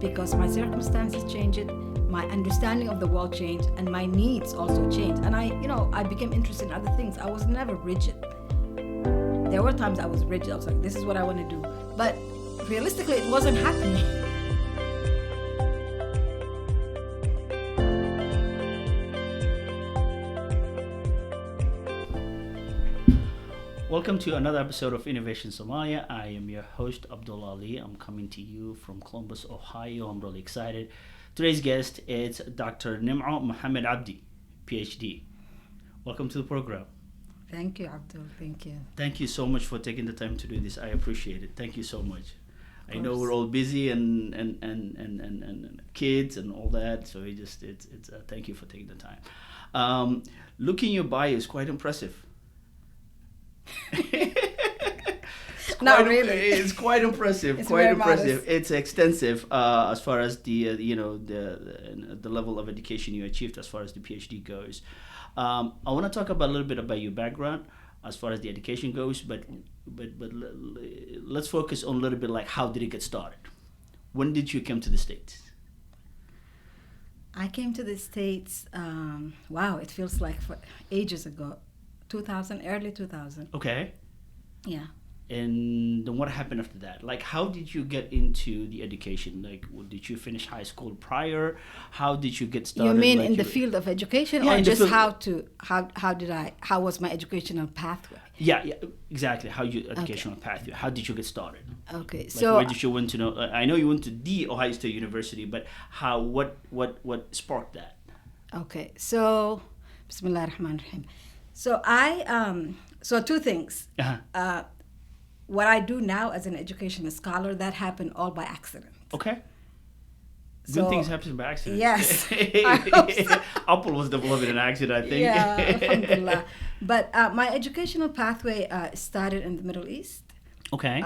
because my circumstances changed, my understanding of the world changed, and my needs also changed. And I became interested in other things. I was never rigid. There were times I was rigid. I was like, this is what I want to do. But realistically, it wasn't happening. Welcome to another episode of Innovation Somalia. I am your host, Abdul Ali. I'm coming to you from Columbus, Ohio. I'm really excited. Today's guest is Dr. Nimo Mohamed Abdi, Ph.D. Welcome to the program. Thank you, Abdul. Thank you. Thank you so much for taking the time to do this. I appreciate it. Thank you so much. I know we're all busy and kids and all that, so it's thank you for taking the time. Looking your bio is quite impressive. Not really. It's quite impressive. It's quite very impressive. modest. It's extensive as far as the level of education you achieved as far as the PhD goes. I want to talk about a little bit about your background as far as the education goes, but let's focus on a little bit like how did it get started? When did you come to the States? I came to the States. Wow, it feels like for ages ago. 2000, early 2000. Okay. Yeah. And then what happened after that? Like, how did you get into the education? Like, did you finish high school prior? How did you get started? You mean like in the field of education, Yeah, or in the just field- how was my educational pathway? Yeah, exactly. How your educational pathway? How did you get started? Okay, Like, so where did you went to know? I know you went to the Ohio State University, but how? What sparked that? okay, so Bismillah ar-Rahman ar-Rahim. So so two things. Uh-huh. What I do now as an educational scholar, that happened all by accident. Okay. So- Good things happen by accident. Yes, I hope so. Apple was developed in an accident, I think. Yeah, alhamdulillah. But my educational pathway started in the Middle East. Okay.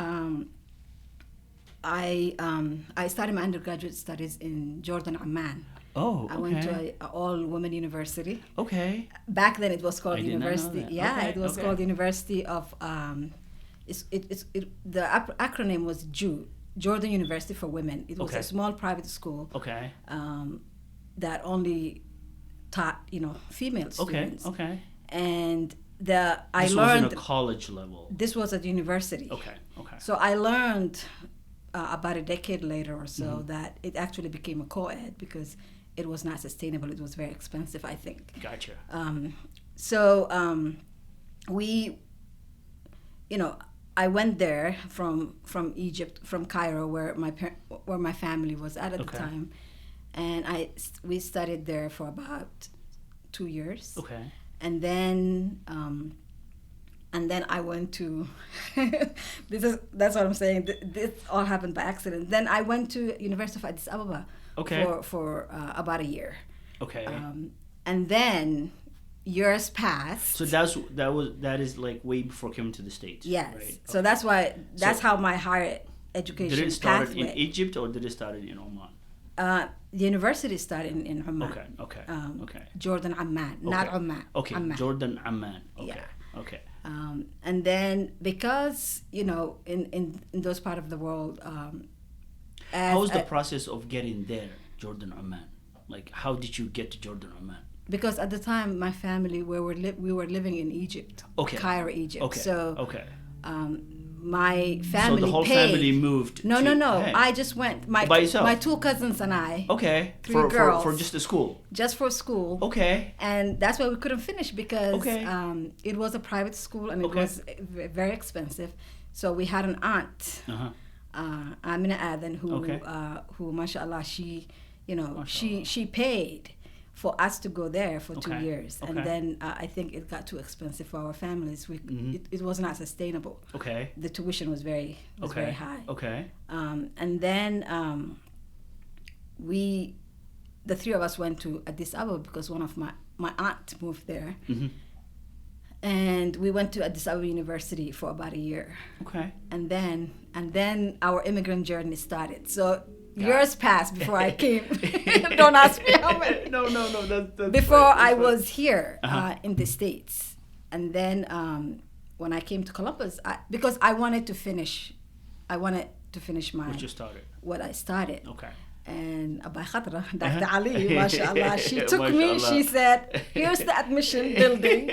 I started my undergraduate studies in Jordan, Amman. Oh, okay. I went to an all-women university. Okay. Back then, it was called I did not know University. that. Yeah, Okay, it was okay. called University of. The acronym was JU, Jordan University for Women. It was Okay. a small private school Okay. that only taught female students. Okay. And I This learned. was in a college level. This was at university. Okay. So I learned about a decade later or so that it actually became a co-ed because it was not sustainable. It was very expensive, I think. Gotcha. I went there from Egypt, from Cairo, where my family was at the Okay. time, and we studied there for about 2 years. Okay. And then I went to that's what I'm saying. This all happened by accident. Then I went to University of Addis Ababa Okay. for about a year. Okay. And then years passed. So that is like way before coming to the States. Yes. Right? So that's how my higher education Did it start pathway. in Egypt or did it start in Oman? The university started in Oman. Okay. Jordan, Amman, not Okay. Oman. Okay. Amman. Jordan, Amman. Okay. Yeah. Okay. And then because in those part of the world, How was the process of getting there, Jordan, Amman? Like, how did you get to Jordan, Amman? because at the time my family we were living in Egypt, Okay. Cairo, Egypt. Okay. So okay. my family So the whole paid. family moved. No. Hey. I just went. By yourself? My 2 cousins and I. Okay. Three girls. For just the school. Just for school. Okay. And that's why we couldn't finish because Okay. it was a private school and it Okay. was very expensive. So we had an aunt, Uh-huh. Amina Aden, Okay. who, mashallah, she, Mashallah. she paid for us to go there for 2 Okay. years, and Okay. then I think it got too expensive for our families. Mhm. It was not sustainable. Okay. The tuition was very high. Okay. And then the 3 of us went to Addis Ababa because one of my aunt moved there. Mm-hmm. And we went to Addis Ababa University for about a year. Okay. And then our immigrant journey started. So years passed before I came. Don't ask me how many. No. That's Before right, I that's was here Uh-huh. in the States. And then when I came to Columbus, because I wanted to finish my What you started. what I started. Okay. And Abay Khatra, Dr. Ali, mashallah, she took me, Mashallah. she said, here's the admission building.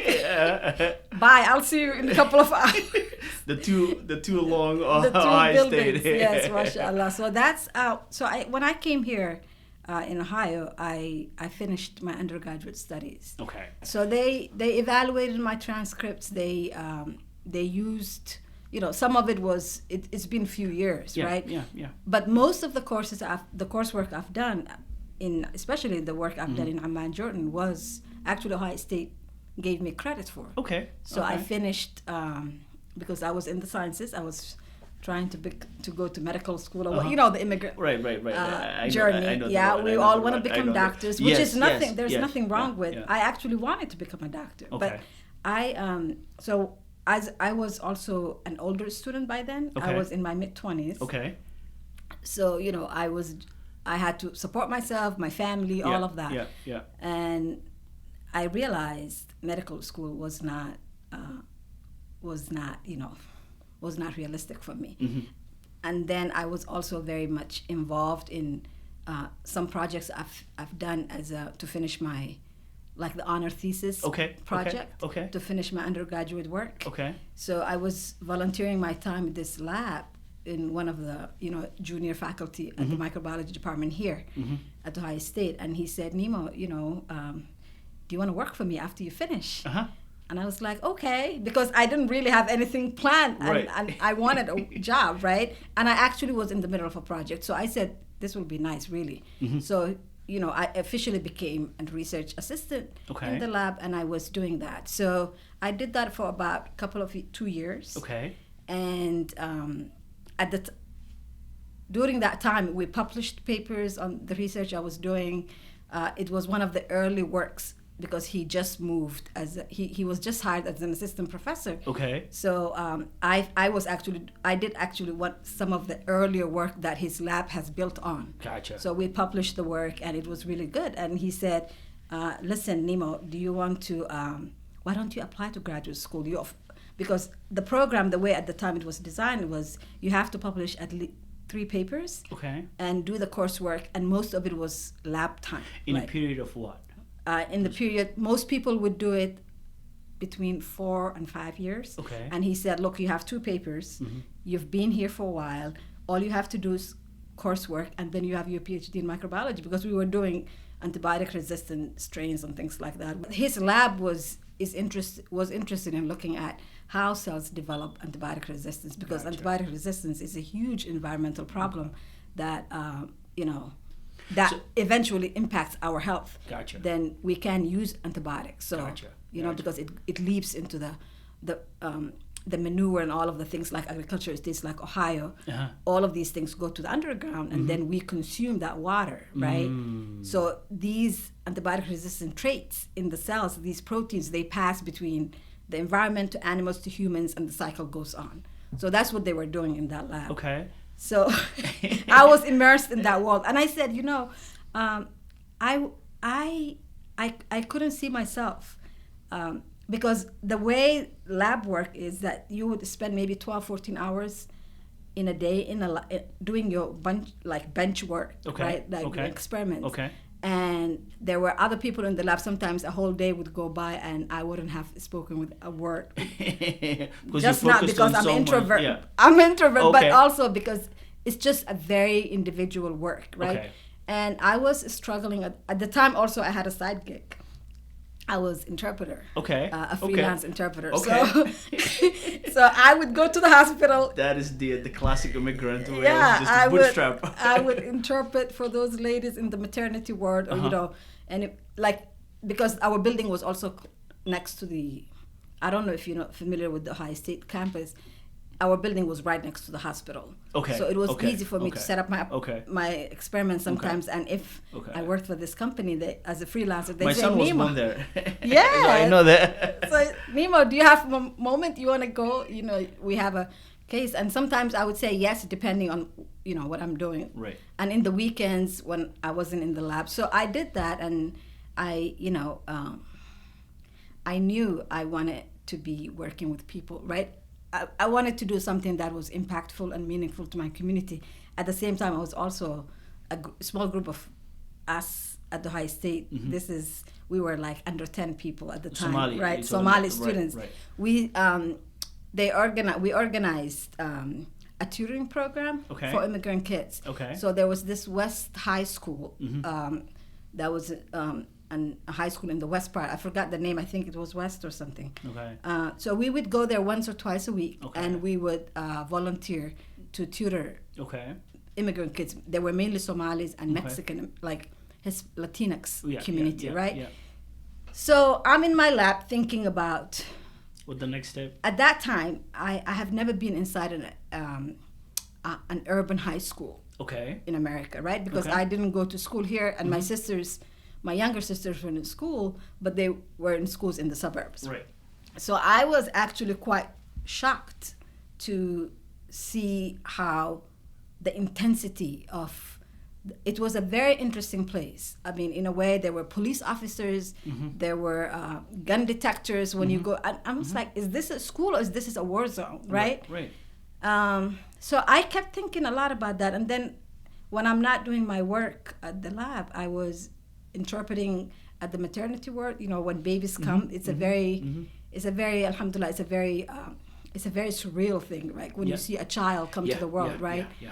Bye, I'll see you in a couple of hours. the two long The two high buildings, state. yes, mashallah. So that's, when I came here in Ohio, I finished my undergraduate studies. Okay. So they evaluated my transcripts, they used, some of it was, it's been a few years, Yeah, right? yeah. But most of the coursework I've done, especially the work I've done in Amman, Jordan, was actually Ohio State gave me credit for. Okay. So I finished, because I was in the sciences, I was trying to go to medical school, or the immigrant Right. I journey. know We all want to become doctors, which is nothing, there's nothing wrong with. Yeah. I actually wanted to become a doctor. Okay. But as I was also an older student by then, I Okay. was in my mid-20s. Okay. So, I had to support myself, my family, all of that. Yeah. And I realized medical school was not realistic for me. Mm-hmm. And then I was also very much involved in some projects I've done to finish my, like the honor thesis project, Okay. to finish my undergraduate work. Okay. So I was volunteering my time in this lab in one of the junior faculty at the microbiology department here at Ohio State, and he said, Nimo, do you want to work for me after you finish? Uh-huh. And I was like, okay, because I didn't really have anything planned, and I wanted a job, right? And I actually was in the middle of a project, so I said, this will be nice, really. So, I officially became a research assistant in the lab, and I was doing that. So I did that for about 2 years. Okay. And during that time, we published papers on the research I was doing. It was one of the early works, because he just moved he was just hired as an assistant professor. Okay. So I did actually some of the earlier work that his lab has built on. Gotcha. So we published the work, and it was really good. And he said, listen, Nimo, do you want to why don't you apply to graduate school? Because the program, the way at the time it was designed, was you have to publish at least 3 papers. Okay. And do the coursework, and most of it was lab time. In a period of what? In the period, most people would do it between 4 and 5 years. Okay. And he said, look, you have 2 papers. You've been here for a while. All you have to do is coursework, and then you have your Ph.D. in microbiology, because we were doing antibiotic-resistant strains and things like that. His lab was interested in looking at how cells develop antibiotic resistance, because antibiotic resistance is a huge environmental problem that eventually impacts our health. Gotcha. Then we can use antibiotics. So because it leaps into the manure and all of the things, like agriculture states like Ohio. All of these things go to the underground, and then we consume that water, right? So these antibiotic resistant traits in the cells, these proteins, they pass between the environment to animals to humans, and the cycle goes on. So that's what they were doing in that lab. Okay. So I was immersed in that world, and I said, I couldn't see myself, because the way lab work is that you would spend maybe 12, 14 hours in a day doing your bench work, right? Like experiments. Okay. And there were other people in the lab. Sometimes a whole day would go by, and I wouldn't have spoken with a word. Just not because I'm introvert. Yeah. I'm introvert, Okay. but also because it's just a very individual work, right? Okay. And I was struggling at the time. Also, I had a side gig. I was interpreter. Okay. A freelance interpreter. Okay. So I would go to the hospital. That is the classic immigrant way. Yeah, Just a bootstrap. I would interpret for those ladies in the maternity ward, or because our building was also next to the. I don't know if you're not familiar with the Ohio State campus. Our building was right next to the hospital. Okay. So it was easy for me to set up my experiments sometimes. And if I worked for this company, as a freelancer, they my say, son was Nimo. born there. Yeah. I know that. So, Nimo, do you have a moment you want to go? We have a case. And sometimes I would say yes, depending on, what I'm doing. Right. And in the weekends when I wasn't in the lab. So I did that, and I knew I wanted to be working with people, right? I wanted to do something that was impactful and meaningful to my community. At the same time, I was also small group of us at the Ohio State. We were like under 10 people at the time, Somali, right? Somali students. Right. We organized a tutoring program for immigrant kids. Okay. So there was this West High School that was a high school in the west part. I forgot the name. I think it was West or something. Okay. So we would go there once or twice a week, and we would volunteer to tutor immigrant kids. They were mainly Somalis and Mexican, like his Latinx community, right? Yeah. So I'm in my lab thinking about what the next step. At that time, I have never been inside an urban high school in America, right? Because I didn't go to school here, and my younger sisters were in school, but they were in schools in the suburbs. Right. So I was actually quite shocked to see how the intensity of it was a very interesting place. I mean, in a way, there were police officers, there were gun detectors when you go. I was like, is this a school or is this a war zone, right? Right. So I kept thinking a lot about that. And then when I'm not doing my work at the lab, I was interpreting at the maternity ward. You know, when babies come, it's a very, alhamdulillah, it's a very surreal thing, right? When you see a child come to the world, right? Yeah.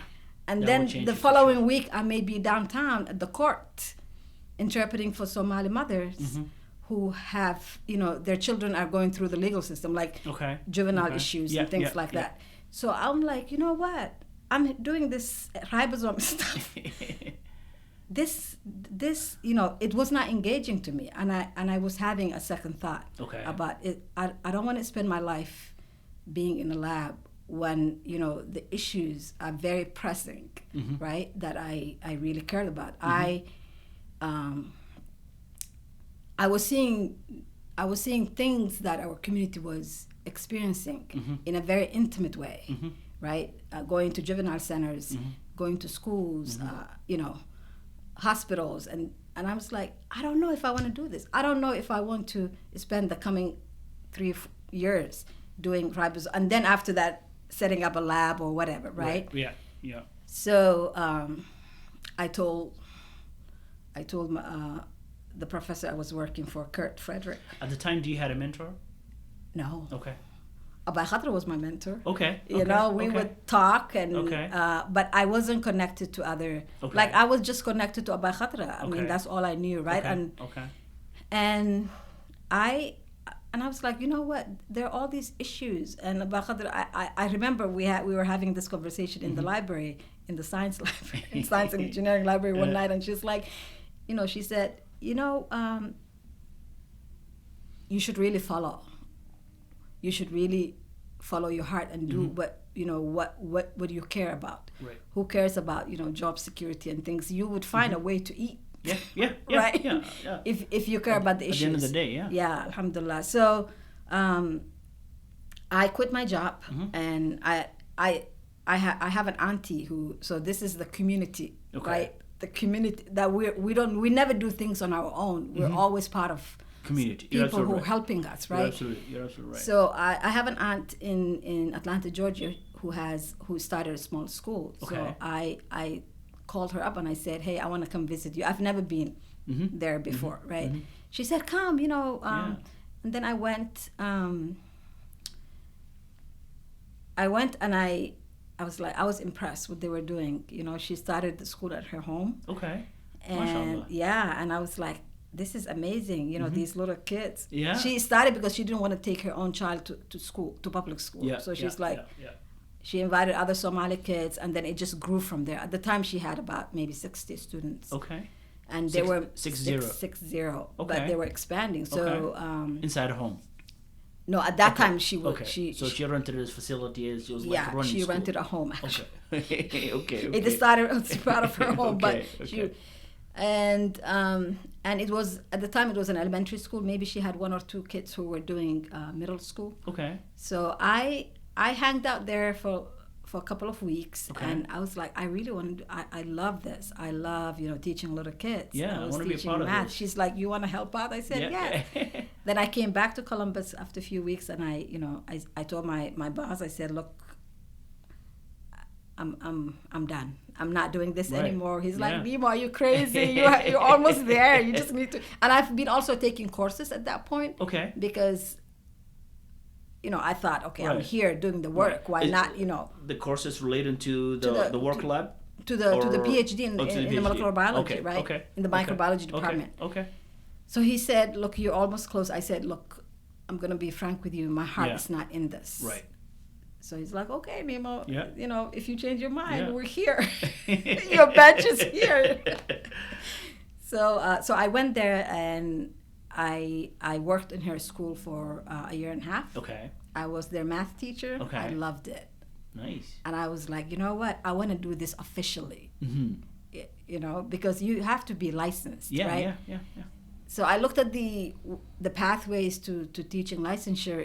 And then the following week, I may be downtown at the court interpreting for Somali mothers who have, their children are going through the legal system, like juvenile issues and things like that. So I'm like, you know what? I'm doing this ribosome stuff. This, it was not engaging to me. And I was having a second thought about it. I don't want to spend my life being in a lab when the issues are very pressing, right? That I really cared about. I was seeing things that our community was experiencing in a very intimate way, right? Going to juvenile centers, going to schools, hospitals, and I was like, I don't know if I want to do this. I don't know if I want to spend the coming 3 years doing ribosome, and then after that, setting up a lab or whatever, right? Yeah. So I told the professor I was working for, Kurt Frederick. At the time, do you had a mentor? No. Okay. Abay Khatra was my mentor. Okay. We would talk, and but I wasn't connected to other. Like I was just connected to Abay Khatra. I mean, that's all I knew, right? And I was like, you know what? There are all these issues, and Abay Khatra. I remember we were having this conversation in the library, in the science library, in science and engineering library one night, and she's like, she said, you should really follow. You should really follow your heart and do what you care about. Right. Who cares about job security and things? You would find a way to eat. Yeah. Right. Yeah. If you care about the issues. At the end of the day, yeah. Yeah, alhamdulillah. So, I quit my job, and I have an auntie who. So this is the community, right? The community that we never do things on our own. We're always part of community. People who are helping us, right? You're absolutely right. So I have an aunt in Atlanta, Georgia, who started a small school. So I called her up and I said, hey, I want to come visit you. I've never been there before, right? She said, come, and then I went. I was impressed what they were doing. She started the school at her home. Okay. And and I was like, this is amazing, these little kids. Yeah. She started because she didn't want to take her own child to school, to public school. Yeah. So she's she invited other Somali kids, and then it just grew from there. At the time, she had about maybe 60 students. Okay. And they were 60. Okay. But they were expanding. So inside a home. No, at that time she was. Okay. So she rented this facility. She was running she school. rented a home. Actually. Okay. It started as part of her home, but she. And it was at the time it was an elementary school. Maybe she had 1 or 2 kids who were doing middle school. Okay. So I hanged out there for a couple of weeks, and I was like, I really want to. I love this. I love teaching little kids. Yeah, I want to be a part math. of this. She's like, you want to help out? I said, yes. Then I came back to Columbus after a few weeks, and I told my boss. I said, look, I'm done. I'm not doing this Right. anymore. He's Yeah. like, Nimo, are you crazy? You're almost there. You just need to. And I've been also taking courses at that point. Okay. Because, I thought, okay, I'm Right. here doing the work. Why Is- not, The courses related to the work lab? to the Or- PhD in to the the molecular PhD. biology, Okay, right? okay, In the okay, microbiology okay, department. Okay. So he said, look, you're almost close. I said, look, I'm going to be frank with you. My heart Yeah. is not in this. Right. So he's like, okay, Nimo, Yeah. if you change your mind, Yeah. we're here. Your bench is here. So I went there and I worked in her school for a year and a half. Okay. I was their math teacher. Okay. I loved it. Nice. And I was like, you know what? I want to do this officially. Mm-hmm. Because you have to be licensed, Yeah, right? yeah. So I looked at the pathways to teaching licensure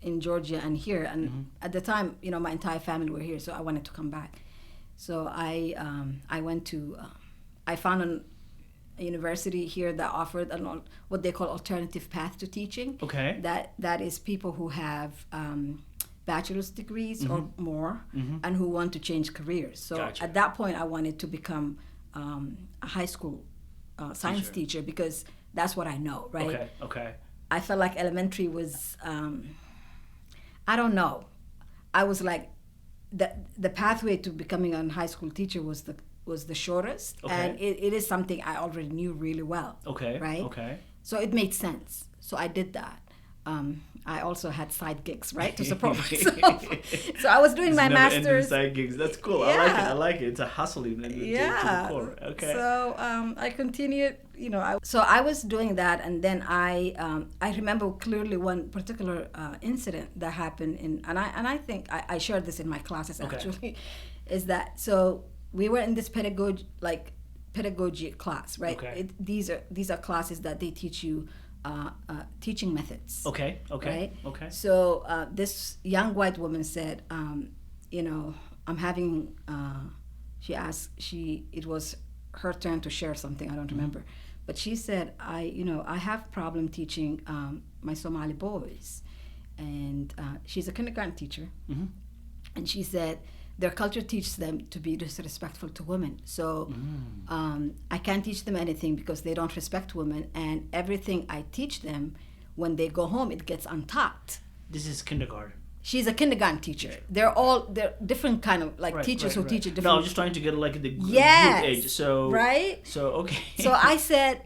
in Georgia and here, and Mm-hmm. at the time, my entire family were here, so I wanted to come back. So I went to I found a university here that offered what they call alternative path to teaching. Okay. That is people who have bachelor's degrees or Mm-hmm. more, and who want to change careers. So Gotcha. at that point, I wanted to become a high school science teacher because that's what I know, right? Okay. I felt like elementary was, I don't know. I was like, the pathway to becoming a high school teacher was the shortest, and it is something I already knew really well. Okay. Right. Okay. So it made sense. So I did that. I also had side gigs, right, to support myself. So I was doing my master's. Side gigs. That's cool. Yeah. I like it. It's a hustling. To the core. Okay. So I continued. So I was doing that, and then I remember clearly one particular incident that happened and I think I shared this in my classes actually, is that so we were in this pedagogy class, right? Okay. These are classes that they teach you teaching methods. Okay. Right? Okay. So this young white woman said, I'm having. It was her turn to share something. I don't remember, but she said, I have problem teaching my Somali boys, and she's a kindergarten teacher, and she said their culture teaches them to be disrespectful to women. So I can't teach them anything because they don't respect women, and everything I teach them, when they go home, it gets untaught. This is kindergarten. She's a kindergarten teacher. They're different kind of teachers who teach a different. No, I'm just trying to get the group age. So right. So okay. So I said,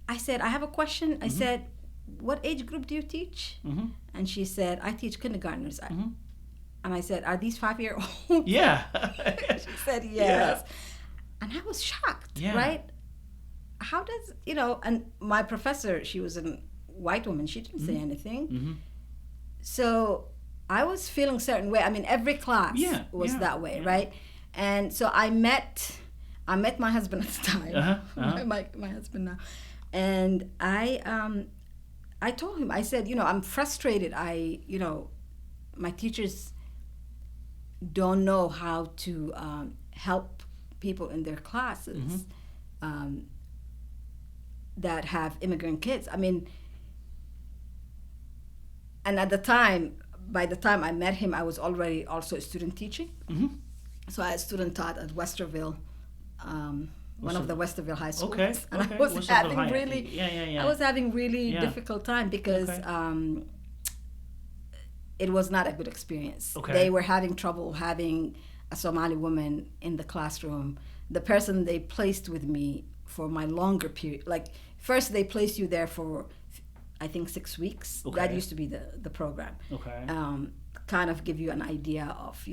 I have a question. I said, what age group do you teach? And she said, I teach kindergartners. And I said, are these 5-year-olds? Yeah. She said, yes. And I was shocked, right? How does, and my professor, she was a white woman. She didn't say anything. So I was feeling a certain way. I mean, every class was that way, right? And so I met my husband at the time, my husband now. And I told him, I said, I'm frustrated. My teachers don't know how to help people in their classes that have immigrant kids. I mean, and at the time, by the time I met him, I was already also a student teaching. So I student taught at Westerville, one of the Westerville high schools. And I was having I was having really difficult time because it was not a good experience. They were having trouble having a Somali woman in the classroom. The person they placed with me for my longer period, first they placed you there for, I think, 6 weeks. That used to be the program. Kind of give you an idea of,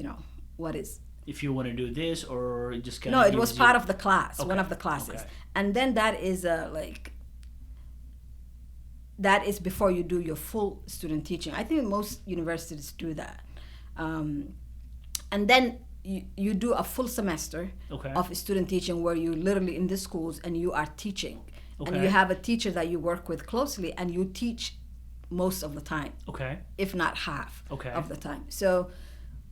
what is. If you want to do this or just kind of. No, it was part of the class, one of the classes. Okay. And then that is that is before you do your full student teaching. I think most universities do that. And then you do a full semester of student teaching where you're literally in the schools and you are teaching. And you have a teacher that you work with closely and you teach most of the time. If not half of the time. So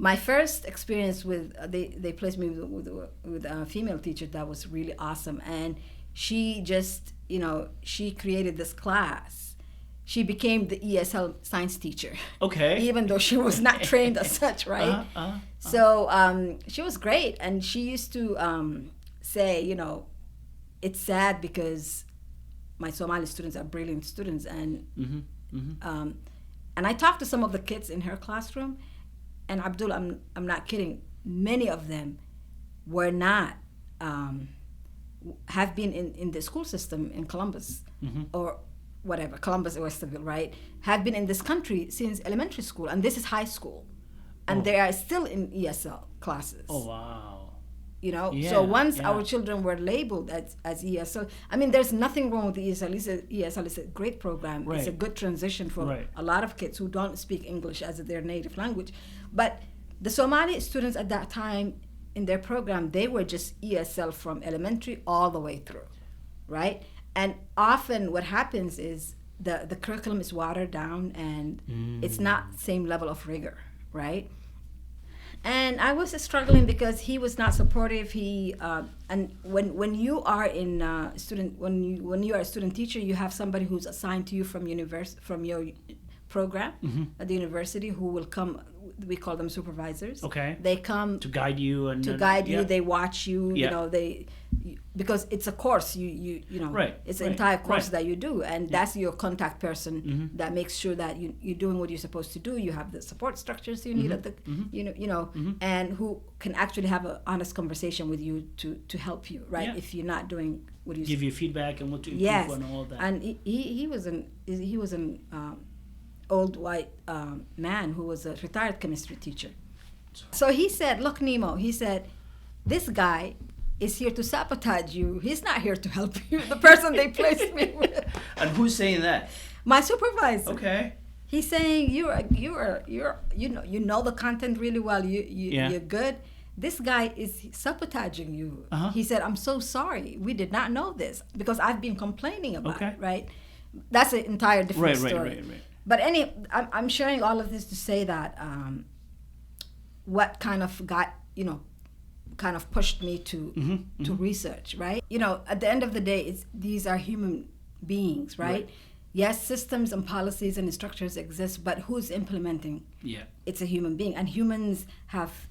my first experience with, they placed me with a female teacher that was really awesome. And she just, she created this class. she became the ESL science teacher. Okay. Even though she was not trained as such, right? So she was great, and she used to say, you know, it's sad because my Somali students are brilliant students, and and I talked to some of the kids in her classroom, and Abdul, I'm not kidding, many of them were not have been in the school system in Columbus or whatever, Columbus or Westerville, right? Have been in this country since elementary school, and this is high school, and they are still in ESL classes. Oh wow. You know, so once our children were labeled as ESL, I mean, there's nothing wrong with the ESL. ESL is a great program. Right. It's a good transition for a lot of kids who don't speak English as their native language. But the Somali students at that time in their program, they were just ESL from elementary all the way through, right? And often what happens is the curriculum is watered down, and it's not the same level of rigor, right? And I was struggling because he was not supportive. He and when you are in when you are a student teacher, you have somebody who's assigned to you from your program at the university who will come. We call them supervisors. Okay. They come to guide you and you. They watch you. You know, because it's a course. You know. Right. It's an entire course that you do, and that's your contact person that makes sure that you're doing what you're supposed to do. You have the support structures you need at the and who can actually have an honest conversation with you to help you, right? If you're not doing what you give you feedback and what to improve and all that. And he was an old white man who was a retired chemistry teacher. So he said, look, Nimo, he said, this guy is here to sabotage you. He's not here to help you. The person they placed me with. And who's saying that? My supervisor. Okay. He's saying you know the content really well. You're good. This guy is sabotaging you. He said, I'm so sorry. We did not know this because I've been complaining about it, right? That's an entire different story. Right. But I'm sharing all of this to say that what kind of kind of pushed me to research, right? You know, at the end of the day, these are human beings, right? Yes, systems and policies and structures exist, but who's implementing? Yeah, it's a human being, and humans have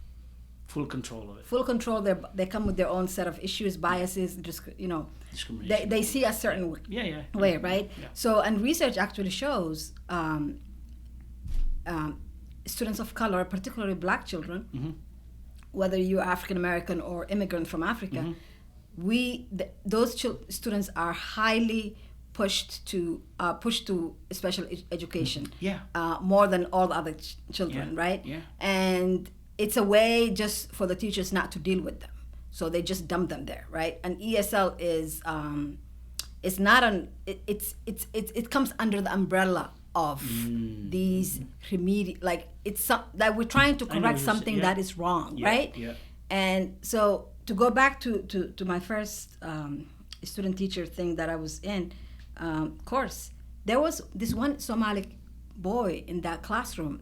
full control of it. Full control. They come with their own set of issues, biases, discrimination. They see a certain way, right? Yeah. So, and research actually shows students of color, particularly Black children, whether you're African American or immigrant from Africa, those students are highly pushed to special education. More than all the other children, right? Yeah. And it's a way just for the teachers not to deal with them, so they just dump them there, right? And ESL is it's not it comes under the umbrella of these that we're trying to correct something that is wrong, right? Yeah. And so to go back to my first student teacher thing that I was in course, there was this one Somali boy in that classroom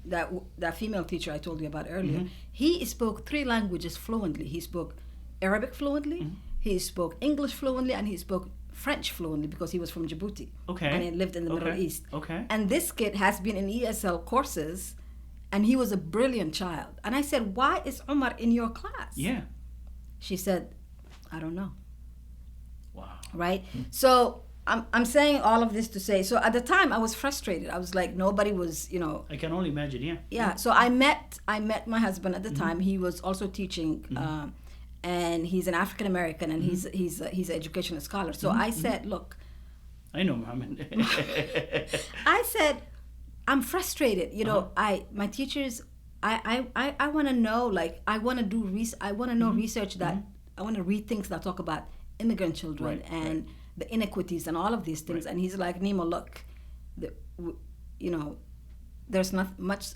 that female teacher I told you about earlier. He spoke 3 languages fluently. He spoke Arabic fluently, he spoke English fluently, and he spoke French fluently because he was from Djibouti. Okay. And he lived in the Middle East. Okay. And this kid has been in ESL courses, and he was a brilliant child. And I said, why is Umar in your class? Yeah. She said, I don't know. Wow. Right? So I'm saying all of this to say, so at the time I was frustrated. I was like, nobody was, I can only imagine, Yeah. So I met my husband at the time. He was also teaching, and he's an African American, and he's an educational scholar. So I said, look, I know, Mohammed. I said, I'm frustrated. My teachers, I want to know, like, I want to do I want to know research that I want to read things that talk about immigrant children and the inequities and all of these things. And he's like, Nimo, look, there's not much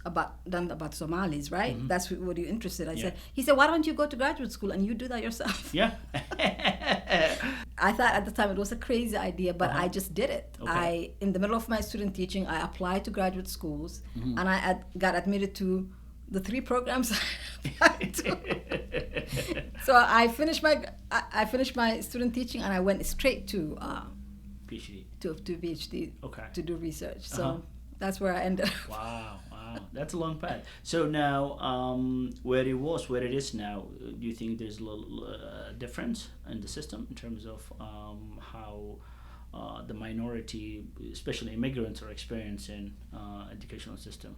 done about Somalis, right? That's what you're interested in. He said, why don't you go to graduate school and you do that yourself? Yeah. I thought at the time it was a crazy idea, but I just did it. Okay. In the middle of my student teaching, I applied to graduate schools, and I got admitted to the 3 programs I applied to. So I finished my student teaching, and I went straight to PhD? to PhD Okay. to do research. So Uh-huh. that's where I ended up. Wow, that's a long path. So now, where it is now, do you think there's a little difference in the system in terms of how the minority, especially immigrants, are experiencing educational system?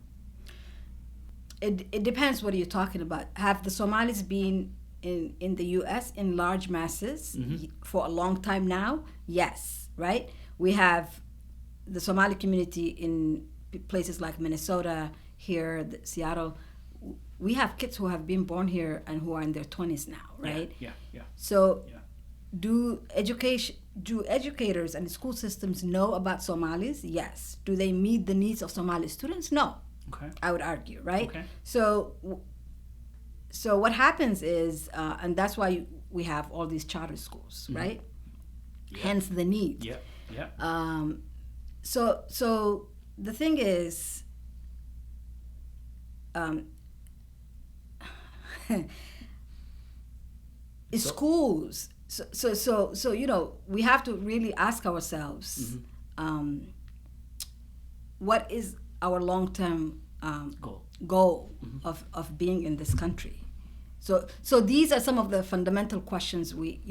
It depends what you're talking about. Have the Somalis been in the U.S. in large masses for a long time now? Yes, right? We have the Somali community in places like Minnesota, here, Seattle. We have kids who have been born here and who are in their 20s now, right? Yeah. So do educators and school systems know about Somalis? Yes. Do they meet the needs of Somali students? No. Okay. I would argue, right? Okay. So what happens is, and that's why we have all these charter schools, right? Yeah. Hence the need. Yeah. So the thing is, schools. So we have to really ask ourselves, what is our long-term goal of being in this country? So these are some of the fundamental questions we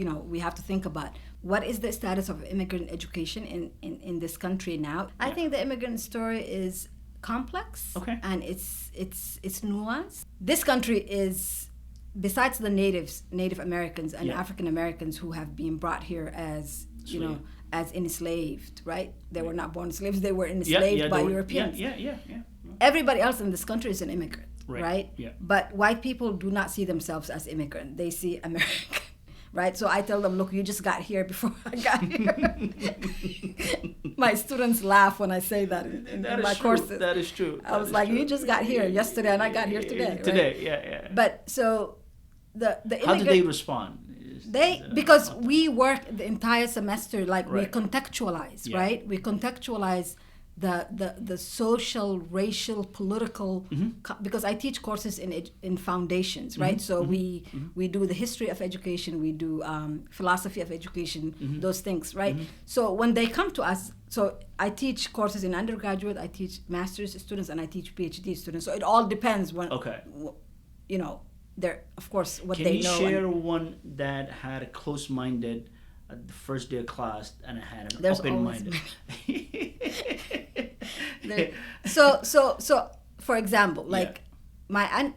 have to think about. What is the status of immigrant education in this country now? I think the immigrant story is complex, and it's nuanced. This country is, besides the Native Americans and African Americans who have been brought here as as enslaved, right? They were not born slaves; they were enslaved by Europeans. Yeah. Everybody else in this country is an immigrant, right? Yeah. But white people do not see themselves as immigrant; they see American. Right, so I tell them, look, you just got here before I got here. My students laugh when I say that in my courses. That is true. I was like, you just got here yesterday, and I got here today. Today, right? yeah. But so the immigrant, how do they respond? Because we work the entire semester, like we Right. contextualize, right? We contextualize the social, racial, political, because I teach courses in foundations, right? So we do the history of education, we do philosophy of education, those things, right? So when they come to us, so I teach courses in undergraduate, I teach master's students, and I teach PhD students. So it all depends when, they're, of course, what they know. Can you share one that had a close-minded the first day of class and it had an open-minded? So for example, like I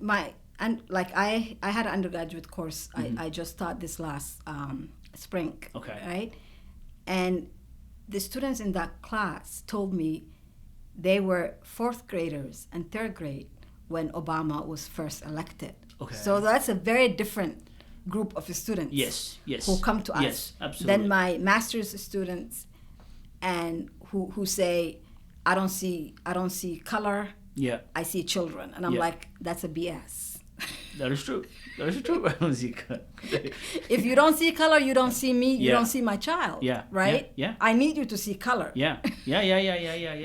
had an undergraduate course I just taught this last spring, right? And the students in that class told me they were fourth graders and third grade when Obama was first elected. So that's a very different group of students who come to us than my master's students, and who say, I don't see color, I see children, and I'm like, that's a BS. That is true. I don't see color. If you don't see color, you don't see me, you don't see my child, right? I need you to see color. Yeah.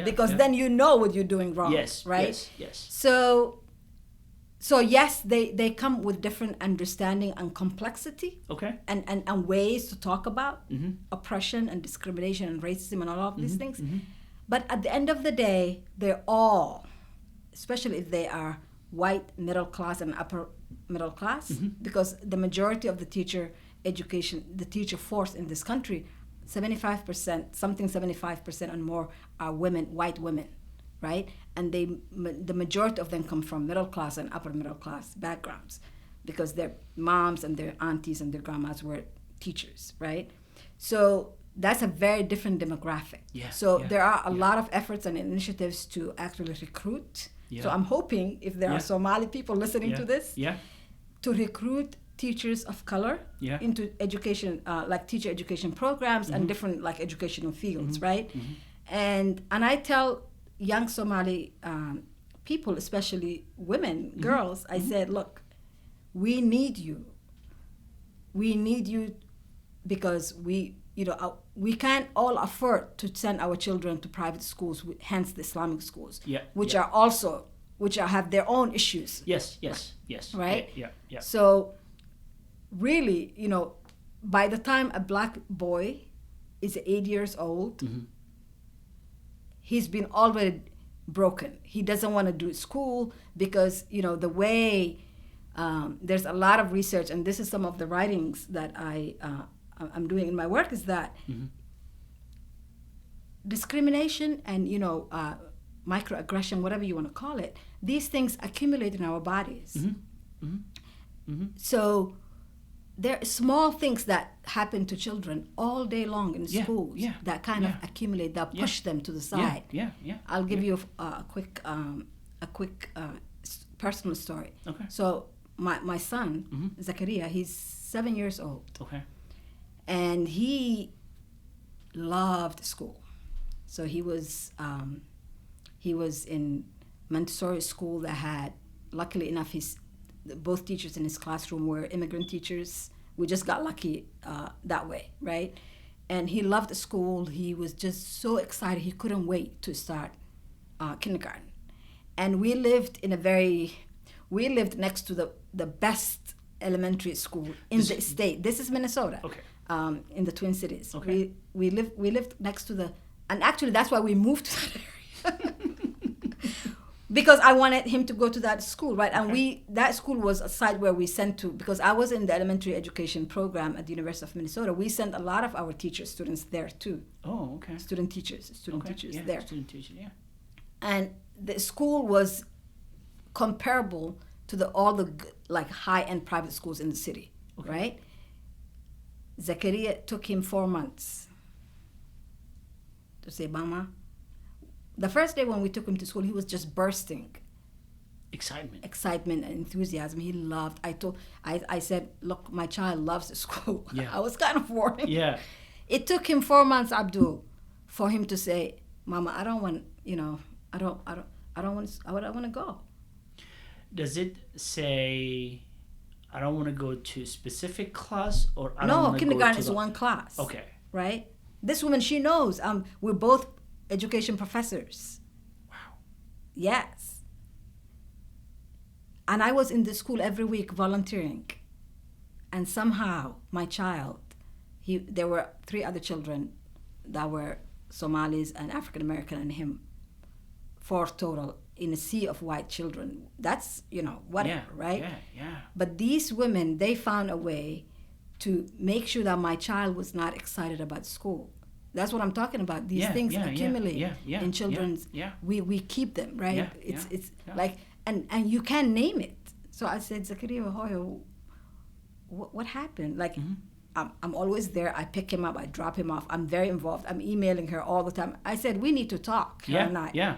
Because then you know what you're doing wrong, right? Yes. So yes, they come with different understanding and complexity, and ways to talk about oppression and discrimination and racism and all of these things. But at the end of the day, they're all, especially if they are white, middle class, and upper middle class, because the majority of the teacher force in this country, 75% and more are women, white women. Right, and the majority of them come from middle class and upper middle class backgrounds, because their moms and their aunties and their grandmas were teachers, right? So that's a very different demographic. There are a lot of efforts and initiatives to actually recruit. So I'm hoping if there are Somali people listening to this, to recruit teachers of color into education, like teacher education programs and different like educational fields, right? And I tell young Somali people, especially women, girls, I said, look, we need you. We need you because we can't all afford to send our children to private schools, hence the Islamic schools, which have their own issues. Yes. Right? Yeah. So really, by the time a black boy is 8 years old. He's been already broken. He doesn't want to do school because, the way there's a lot of research, and this is some of the writings that I'm doing in my work, is that discrimination and, microaggression, whatever you want to call it, these things accumulate in our bodies. So there are small things that happen to children all day long in schools that kind of accumulate, that push them to the side. I'll give you a quick personal story. Okay. So my son, Zakaria, he's 7 years old. Okay. And he loved school. So he was in Montessori school that had, luckily enough, both teachers in his classroom were immigrant teachers. We just got lucky that way, right? And he loved the school. He was just so excited. He couldn't wait to start kindergarten. And we lived next to the best elementary school in the state. This is Minnesota. Okay. In the Twin Cities. Okay. We lived next to and actually that's why we moved to that area. Because I wanted him to go to that school, right? And that school was a site where we sent to, because I was in the elementary education program at the University of Minnesota. We sent a lot of our students there too. Oh, okay. Student teachers there. Student teachers, yeah. And the school was comparable to all the high-end private schools in the city, right? Zakaria took him 4 months to say, Mama. The first day when we took him to school, he was just bursting. Excitement and enthusiasm. He loved. I said, look, my child loves the school. Yeah. I was kind of warning. Yeah. It took him 4 months, Abdul, for him to say, Mama, I don't want to go. Does it say, I don't want to go to a specific class, or I don't want to go to No, kindergarten is one class. Okay. Right? This woman, she knows. We're both education professors. Wow. Yes. And I was in the school every week volunteering. And somehow my child, there were 3 other children that were Somalis and African American, and him, 4 total in a sea of white children. That's, whatever, right? Yeah. But these women, they found a way to make sure that my child was not excited about school. That's what I'm talking about. These things accumulate in children's. We keep them, right? It's like, and you can name it. So I said, Zakaria, what happened? Like, I'm always there. I pick him up. I drop him off. I'm very involved. I'm emailing her all the time. I said, we need to talk. Yeah.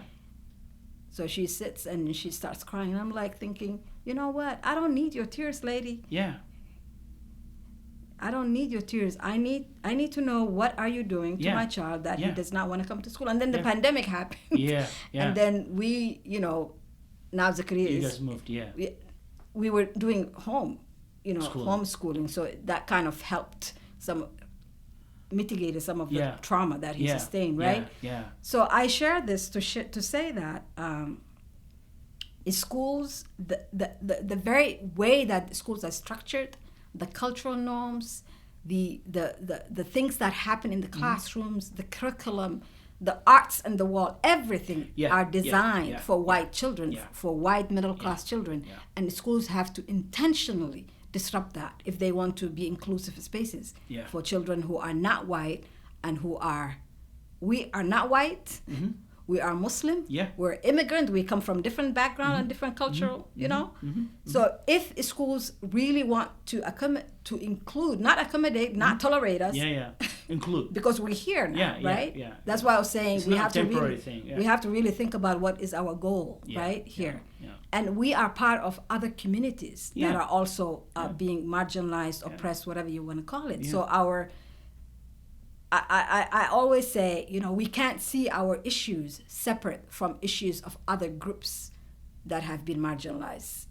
So she sits and she starts crying. And I'm like thinking, you know what? I don't need your tears, lady. Yeah. I don't need your tears. I need to know, what are you doing to my child that he does not want to come to school? And then the pandemic happened. Yeah. And then we, now Zakaria you guys moved, we were doing Schooling. homeschooling. So that kind of helped mitigated some of the trauma that he sustained, right? Yeah. So I share this to say that in schools, the very way that schools are structured, the cultural norms, the things that happen in the classrooms, the curriculum, the arts and the wall, everything are designed for white children, for white middle-class children. And the schools have to intentionally disrupt that if they want to be inclusive spaces for children who are not white and we are not white. We are Muslim. We're immigrant. We come from different background and different cultural, So if schools really want to include, not accommodate, not tolerate us. Include. Because we're here now, right? That's why I was saying we have to really think about what is our goal, right? Here. And we are part of other communities that are also being marginalized, oppressed, whatever you want to call it. So I always say, we can't see our issues separate from issues of other groups that have been marginalized,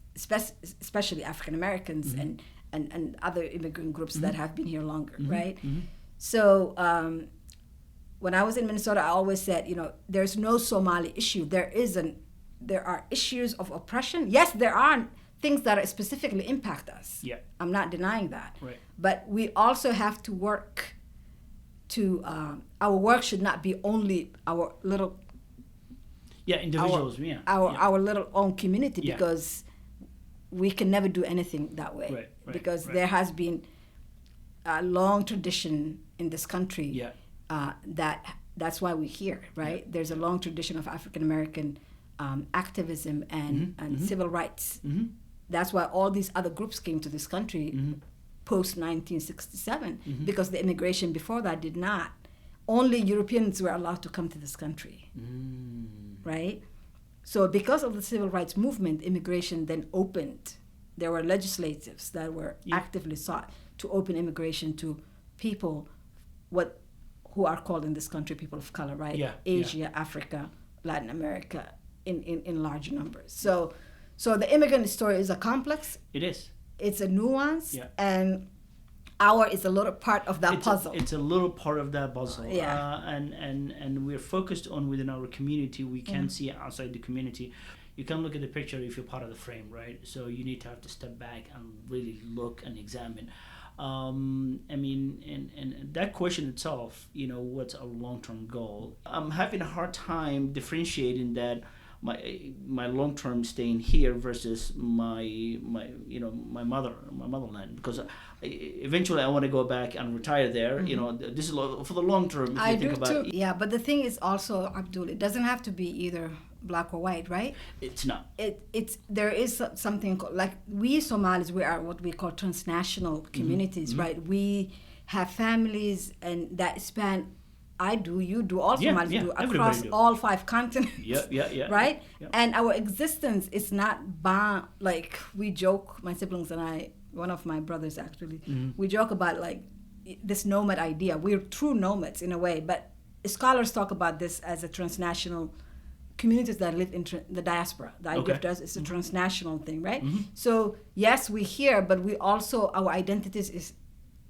especially African Americans and other immigrant groups that have been here longer, right? So when I was in Minnesota, I always said, there's no Somali issue. There are issues of oppression. Yes, there are things that specifically impact us. I'm not denying that. Right. But we also have to work to our work should not be only our little individuals, our little own community, Yeah. because we can never do anything that way. Right, because right. there has been a long tradition in this country. Yeah. That's why we're here, right? Yeah. There's a long tradition of African American activism and civil rights. Mm-hmm. That's why all these other groups came to this country post 1967, because the immigration before that did not. Only Europeans were allowed to come to this country, right? So because of the civil rights movement, immigration then opened. There were legislatives that were actively sought to open immigration to people who are called in this country people of color, right? Yeah. Asia, Africa, Latin America, in large numbers. So the immigrant story is a complex. It is. It's a nuance, Yeah. and our is a little part of that puzzle. It's a little part of that puzzle. Yeah. And we're focused on within our community. We can't see outside the community. You can look at the picture if you're part of the frame, right? So you need to have to step back and really look and examine. I mean, and that question itself, what's our long-term goal? I'm having a hard time differentiating that my long-term staying here versus my motherland, because eventually I want to go back and retire there. This is for the long term. If I you think do about too. Yeah, but the thing is also, Abdul, it doesn't have to be either black or white, right? It's not. There is something like we Somalis, we are what we call transnational communities, right? We have families and that span. I do, you do, all Somalis do, across all 5 continents. Yeah. Right? Yeah. And our existence is not bound, like we joke, my siblings and I, one of my brothers actually, we joke about like this nomad idea. We're true nomads in a way, but scholars talk about this as a transnational communities that live in the diaspora. The idea of diaspora is a transnational thing, right? So yes, we're here, but we also, our identities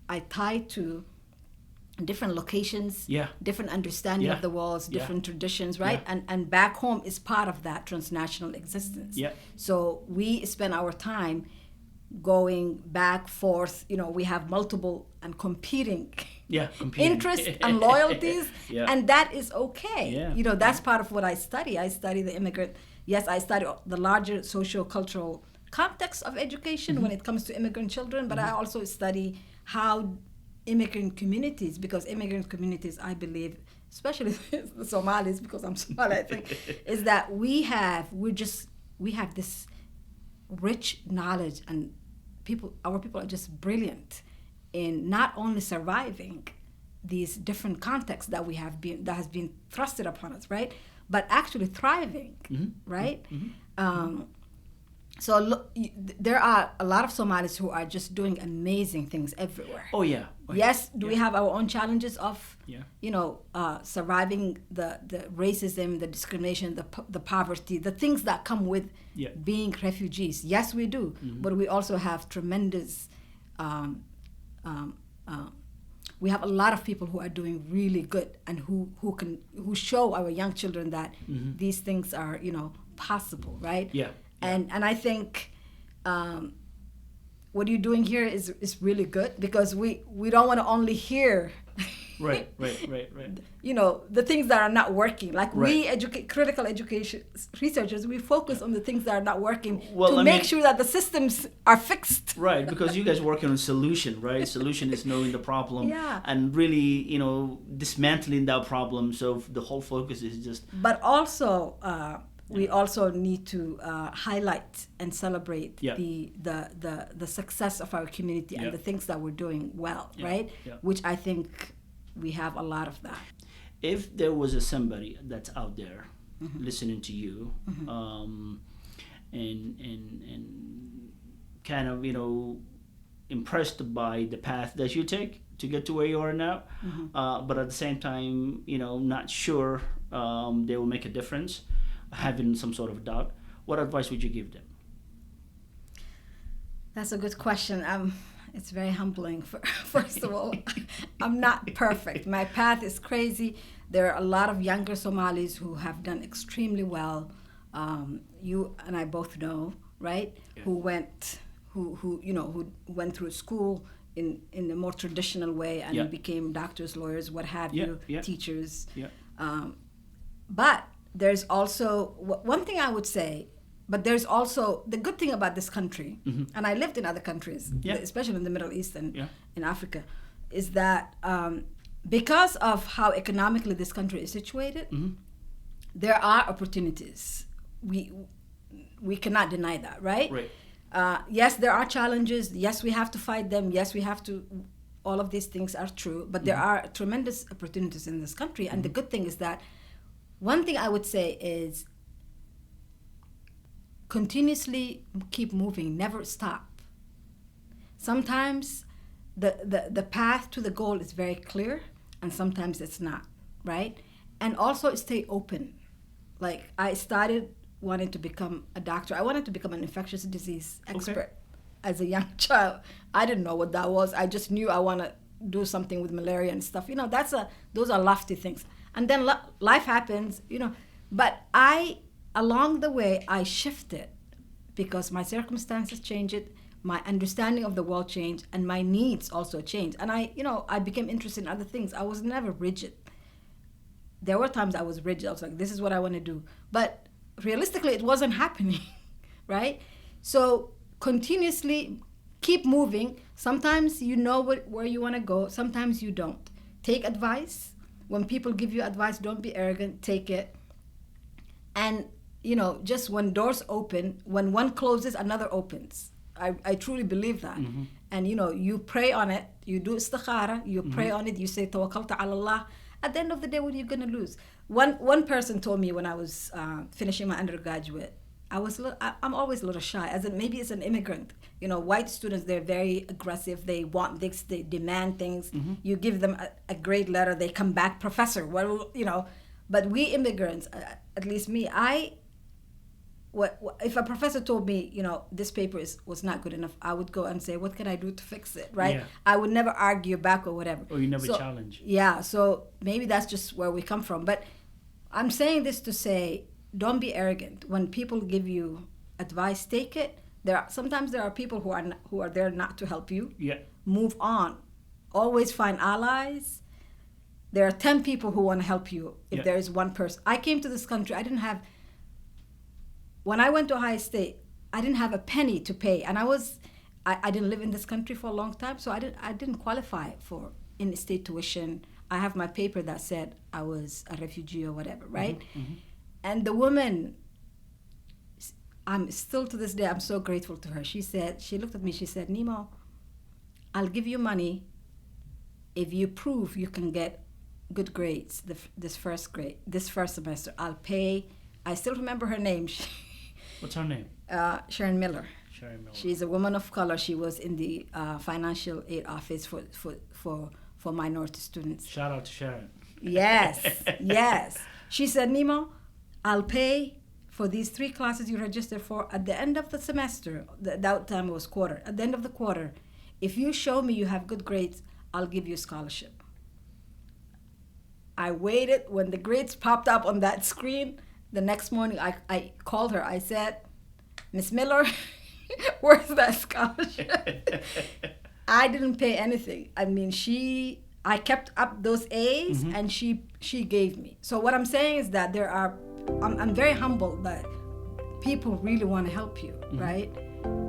are tied to different locations, different understanding of the world, different traditions, right? And back home is part of that transnational existence. So we spend our time going back, forth. We have multiple and competing interests and loyalties, and that is okay. That's part of what I study. I study the immigrant. Yes, I study the larger socio-cultural context of education when it comes to immigrant children, but I also study how immigrant communities, because immigrant communities, I believe, especially the Somalis, because I'm Somali, I think, is that we have this rich knowledge, and our people are just brilliant in not only surviving these different contexts that has been thrusted upon us, right, but actually thriving, right? So there are a lot of Somalis who are just doing amazing things everywhere. Yes, we have our own challenges of, surviving the racism, the discrimination, the poverty, the things that come with being refugees. Yes, we do, but we also have tremendous. We have a lot of people who are doing really good and who show our young children that these things are possible, right? And I think what you're doing here is really good, because we don't want to only hear right the things that are not working. Like we critical education researchers, we focus on the things that are not working to make sure that the systems are fixed. Right, because you guys working on solution, right? Solution is knowing the problem and really, dismantling that problem. So the whole focus is just. But also, we also need to highlight and celebrate the success of our community and the things that we're doing well, right? Which I think we have a lot of that. If there was somebody that's out there listening to you, and kind of impressed by the path that you take to get to where you are now, but at the same time not sure they will make a difference, having some sort of doubt, what advice would you give them? That's a good question. It's very humbling. First of all, I'm not perfect. My path is crazy. There are a lot of younger Somalis who have done extremely well. You and I both know, right? Who went through school in a more traditional way and Yeah. became doctors, lawyers, what have Yeah, you, yeah. teachers. Yeah. But there's also one thing I would say. But there's also the good thing about this country, and I lived in other countries, Yeah. especially in the Middle East and Yeah. in Africa, is that because of how economically this country is situated, there are opportunities. We cannot deny that, right? Right. Yes, there are challenges. Yes, we have to fight them. Yes, we have to. All of these things are true, but there are tremendous opportunities in this country. And the good thing is that one thing I would say is continuously keep moving, never stop. Sometimes the path to the goal is very clear, and sometimes it's not, right? And also stay open. Like I started wanting to become a doctor. I wanted to become an infectious disease expert as a young child. I didn't know what that was. I just knew I want to do something with malaria and stuff. You know, those are lofty things. And then life happens, you know. But along the way, I shifted because my circumstances changed, my understanding of the world changed, and my needs also changed. And I became interested in other things. I was never rigid. There were times I was rigid. I was like, this is what I want to do. But realistically, it wasn't happening, right? So continuously keep moving. Sometimes you know where you want to go. Sometimes you don't. Take advice. When people give you advice, don't be arrogant. Take it. And, you know, just when doors open, when one closes, another opens. I truly believe that. And, you know, you pray on it. You do istikhara. You pray on it. You say, tawakkaltu ala Allah. At the end of the day, what are you going to lose? One person told me when I was finishing my undergraduate, I'm always a little shy, as in maybe it's an immigrant. You know, white students, they're very aggressive. They want this, they demand things. You give them a grade letter, they come back, professor, well, you know. But we immigrants, at least me, if a professor told me, you know, this paper was not good enough, I would go and say, what can I do to fix it, right? Yeah. I would never argue back or whatever. Or you never challenge. Yeah, so maybe that's just where we come from. But I'm saying this to say, don't be arrogant. When people give you advice, take it. Sometimes there are people who are there not to help you. Yeah. Move on. Always find allies. There are 10 people who want to help you if there is one person. I came to this country, when I went to Ohio State, I didn't have a penny to pay, and I didn't live in this country for a long time, so I didn't qualify for in-state tuition. I have my paper that said I was a refugee or whatever, right? And the woman, I'm still to this day, I'm so grateful to her. She looked at me, she said, Nimo, I'll give you money if you prove you can get good grades this first semester. I'll pay. I still remember her name. What's her name? Sharon Miller. Sharon Miller. She's a woman of color. She was in the financial aid office for minority students. Shout out to Sharon. Yes, yes. She said, Nimo, I'll pay for these 3 classes you registered for at the end of the semester. That time it was quarter. At the end of the quarter, if you show me you have good grades, I'll give you a scholarship. I waited. When the grades popped up on that screen, the next morning I called her. I said, Miss Miller, where's that scholarship? I didn't pay anything. I mean, I kept up those A's and she gave me. So what I'm saying is that I'm very humble that people really want to help you, right?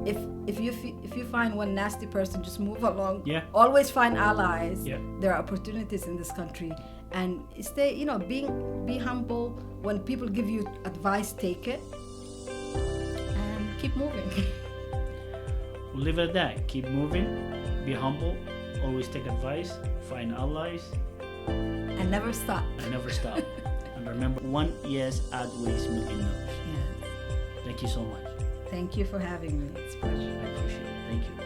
If you find one nasty person, just move along. Yeah. Always find allies. Yeah. There are opportunities in this country, and stay. You know, be humble. When people give you advice, take it and keep moving. We'll leave it at that. Keep moving. Be humble. Always take advice. Find allies. And never stop. And never stop. And remember, one yes outweighs million no's. Yes. Thank you so much. Thank you for having me. It's a pleasure. I appreciate it. Thank you.